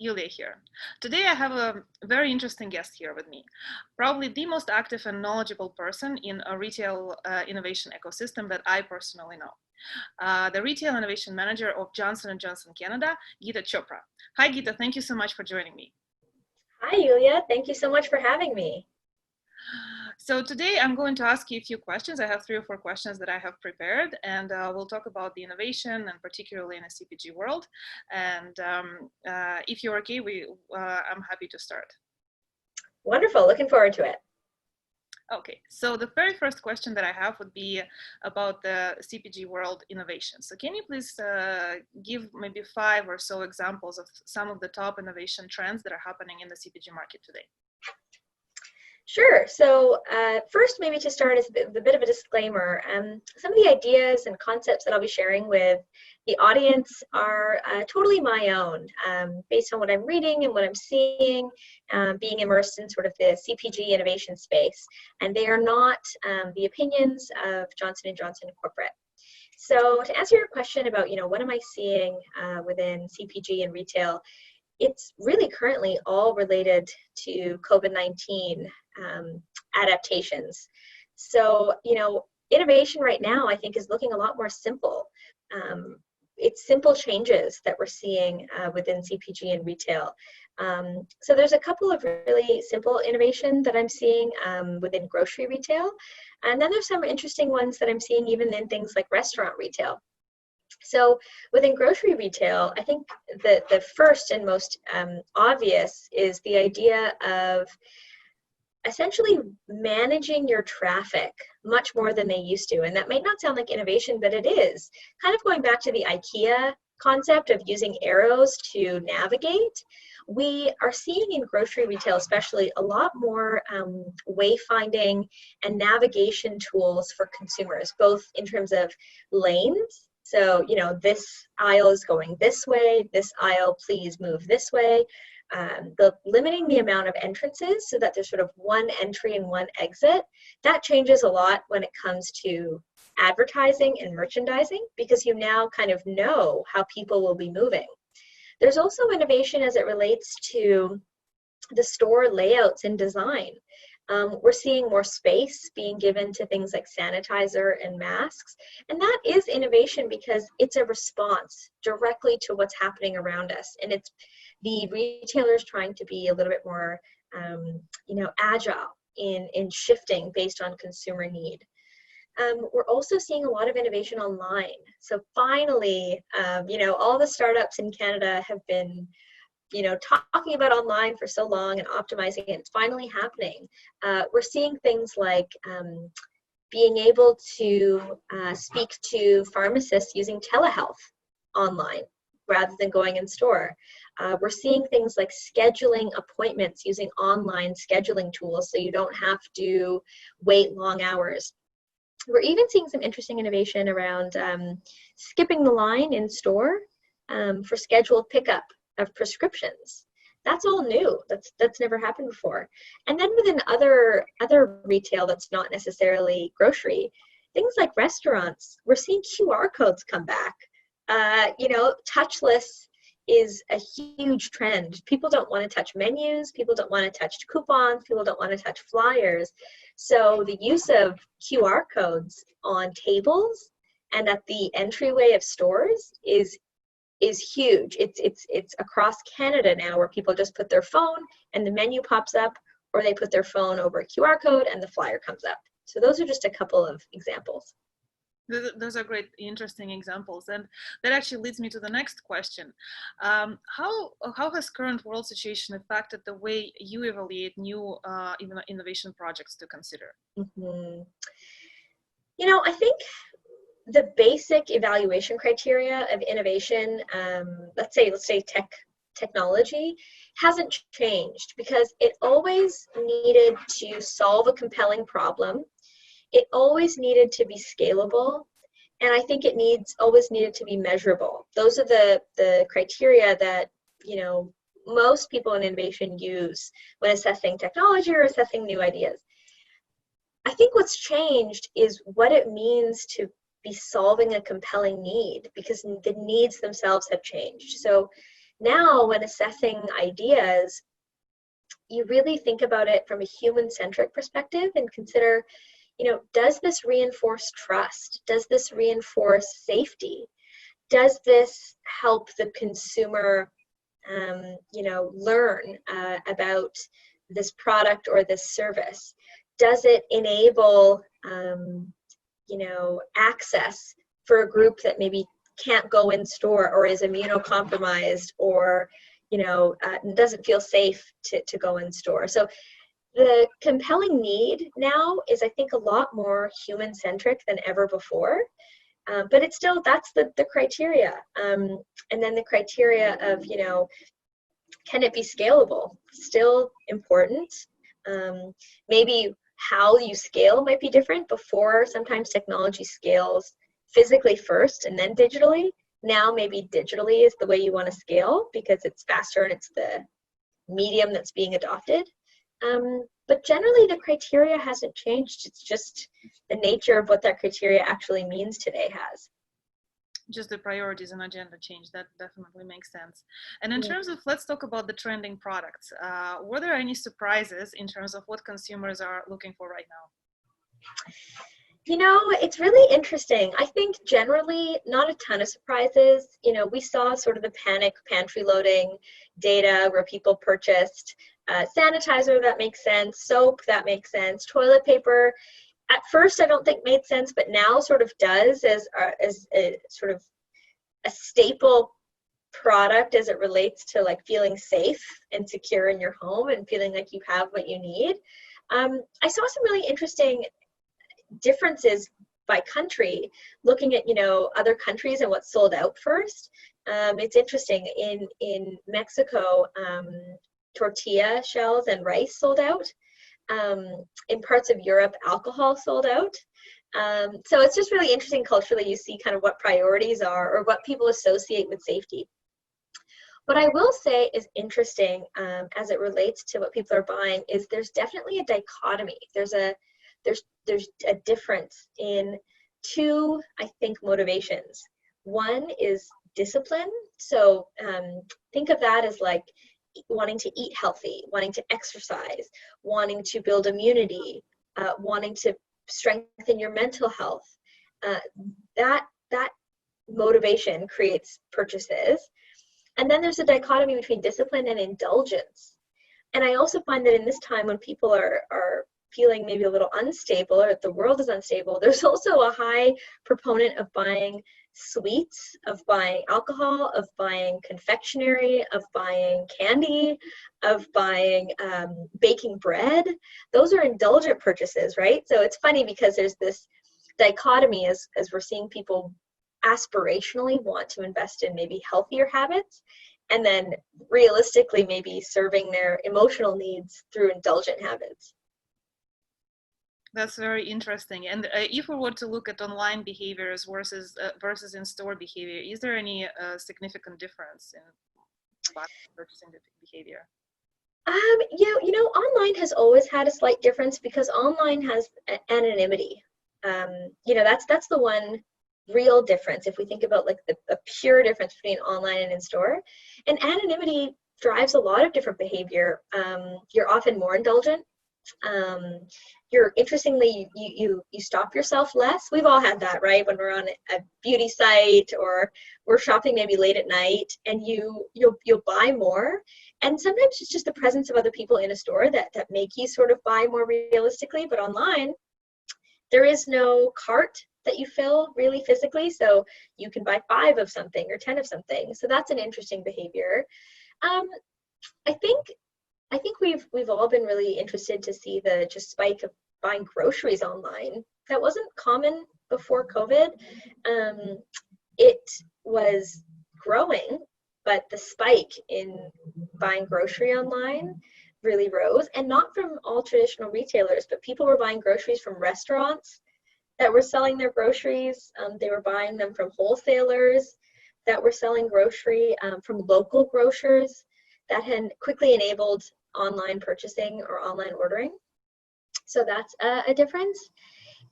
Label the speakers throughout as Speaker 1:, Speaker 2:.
Speaker 1: Yulia here. Today I have a very interesting guest here with me, probably the most active and knowledgeable person in a retail innovation ecosystem that I personally know. The Retail Innovation Manager of Johnson & Johnson Canada, Geeta Chopra. Hi Geeta, thank you so much for joining me.
Speaker 2: Hi Yulia, thank you so much for having me.
Speaker 1: So today I'm going to ask you a few questions. I have 3 or 4 questions that I have prepared, and we'll talk about the innovation and particularly in a CPG world. And if you're okay, I'm happy to start.
Speaker 2: Wonderful, looking forward to it.
Speaker 1: Okay, so the very first question that I have would be about the CPG world innovation. So can you please give maybe 5 or so examples of some of the top innovation trends that are happening in the CPG market today?
Speaker 2: Sure. So first, maybe to start as a bit of a disclaimer, some of the ideas and concepts that I'll be sharing with the audience are totally my own, based on what I'm reading and what I'm seeing, being immersed in sort of the CPG innovation space. And they are not the opinions of Johnson & Johnson Corporate. So to answer your question about, what am I seeing within CPG and retail, it's really currently all related to COVID-19 adaptations. So, innovation right now, I think, is looking a lot more simple. It's simple changes that we're seeing within CPG and retail. So there's a couple of really simple innovation that I'm seeing within grocery retail. And then there's some interesting ones that I'm seeing even in things like restaurant retail. So within grocery retail, I think that the first and most obvious is the idea of essentially managing your traffic much more than they used to. And that might not sound like innovation, but it is. Kind of going back to the IKEA concept of using arrows to navigate, we are seeing in grocery retail especially a lot more wayfinding and navigation tools for consumers, both in terms of lanes. So, this aisle is going this way, this aisle, please move this way. Limiting the amount of entrances so that there's sort of one entry and one exit, that changes a lot when it comes to advertising and merchandising, because you now kind of know how people will be moving. There's also innovation as it relates to the store layouts and design. We're seeing more space being given to things like sanitizer and masks. And that is innovation because it's a response directly to what's happening around us. And it's the retailers trying to be a little bit more, agile in shifting based on consumer need. We're also seeing a lot of innovation online. So finally, all the startups in Canada have been talking about online for so long and optimizing it. It's finally happening. We're seeing things like being able to speak to pharmacists using telehealth online rather than going in store. We're seeing things like scheduling appointments using online scheduling tools so you don't have to wait long hours. We're even seeing some interesting innovation around skipping the line in store for scheduled pickup of prescriptions. That's all new. That's never happened before. And then within other retail that's not necessarily grocery, things like restaurants, we're seeing QR codes come back. Touchless is a huge trend. People don't want to touch menus. People don't want to touch coupons. People don't want to touch flyers. So the use of QR codes on tables and at the entryway of stores is huge. It's across Canada now, where people just put their phone and the menu pops up, or they put their phone over a QR code and the flyer comes up. So those are just a couple of examples.
Speaker 1: Those are great, interesting examples, and that actually leads me to the next question. How has current world situation affected the way you evaluate new innovation projects to consider?
Speaker 2: Mm-hmm. I think the basic evaluation criteria of innovation, let's say technology, hasn't changed, because it always needed to solve a compelling problem. It always needed to be scalable, and I think it always needed to be measurable. Those are the criteria that most people in innovation use when assessing technology or assessing new ideas. I think what's changed is what it means to be solving a compelling need, because the needs themselves have changed. So Now, when assessing ideas, you really think about it from a human-centric perspective and consider, does this reinforce trust? Does this reinforce safety? Does this help the consumer, learn about this product or this service? Does it enable, access for a group that maybe can't go in store or is immunocompromised or, doesn't feel safe to go in store? So the compelling need now is, I think, a lot more human-centric than ever before. But it's still, that's the criteria. And then the criteria of, can it be scalable? Still important. Maybe how you scale might be different. Before, sometimes technology scales physically first and then digitally. Now maybe digitally is the way you want to scale because it's faster and it's the medium that's being adopted. But generally the criteria hasn't changed. It's just the nature of what that criteria actually means today has.
Speaker 1: Just the priorities and agenda change. That definitely makes sense. And in terms of, let's talk about the trending products. Were there any surprises in terms of what consumers are looking for right now?
Speaker 2: It's really interesting. I think generally not a ton of surprises. We saw sort of the panic pantry loading data where people purchased sanitizer, that makes sense, soap, that makes sense, toilet paper. At first, I don't think made sense, but now sort of does as a sort of a staple product as it relates to like feeling safe and secure in your home and feeling like you have what you need. I saw some really interesting differences by country, looking at other countries and what sold out first. It's interesting in Mexico, tortilla shells and rice sold out. In parts of Europe, alcohol sold out. So it's just really interesting culturally. You see kind of what priorities are or what people associate with safety. What I will say is interesting as it relates to what people are buying is there's definitely a dichotomy. There's a difference in two, I think, motivations. One is discipline. So think of that as like wanting to eat healthy, wanting to exercise, wanting to build immunity, wanting to strengthen your mental health. That motivation creates purchases. And then there's a dichotomy between discipline and indulgence. And I also find that in this time when people are feeling maybe a little unstable or the world is unstable, there's also a high proponent of buying sweets, of buying alcohol, of buying confectionery, of buying candy, of buying baking bread. Those are indulgent purchases, right? So it's funny because there's this dichotomy as we're seeing people aspirationally want to invest in maybe healthier habits, and then realistically maybe serving their emotional needs through indulgent habits.
Speaker 1: That's very interesting. And if we were to look at online behaviors versus in-store behavior, is there any significant difference in purchasing behavior?
Speaker 2: Online has always had a slight difference because online has anonymity. That's the one real difference if we think about like the pure difference between online and in-store. And anonymity drives a lot of different behavior. You're often more indulgent. You're interestingly, you stop yourself less. We've all had that, right? When we're on a beauty site or we're shopping maybe late at night, and you'll buy more. And sometimes it's just the presence of other people in a store that make you sort of buy more realistically. But online, there is no cart that you fill really physically, so you can buy 5 of something or 10 of something. So that's an interesting behavior. I think we've all been really interested to see the just spike of buying groceries online. That wasn't common before COVID. It was growing, but the spike in buying grocery online really rose, and not from all traditional retailers, but people were buying groceries from restaurants that were selling their groceries. They were buying them from wholesalers that were selling grocery, from local grocers that had quickly enabled online purchasing or online ordering. So that's a difference.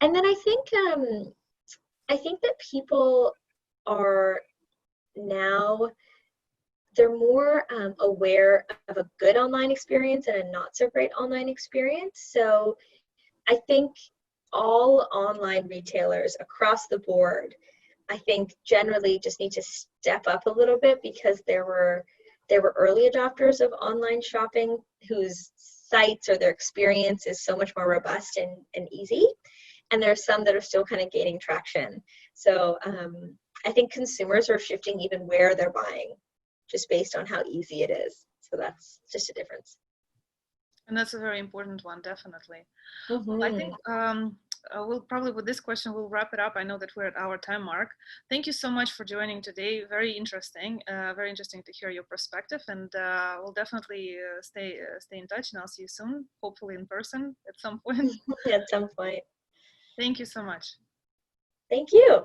Speaker 2: And then I think that people are now they're more aware of a good online experience and a not so great online experience. So I think all online retailers across the board, I think generally just need to step up a little bit, because there were early adopters of online shopping whose sites or their experience is so much more robust and easy. And there are some that are still kind of gaining traction. So I think consumers are shifting even where they're buying, just based on how easy it is. So that's just a difference.
Speaker 1: And that's a very important one, definitely.
Speaker 2: Mm-hmm.
Speaker 1: Well, I think we'll probably, with this question, we'll wrap it up. I know that we're at our time mark. Thank you so much for joining today. Very interesting to hear your perspective, and we'll definitely stay in touch, and I'll see you soon, hopefully in person at some point.
Speaker 2: At some point.
Speaker 1: Thank you so much.
Speaker 2: Thank you.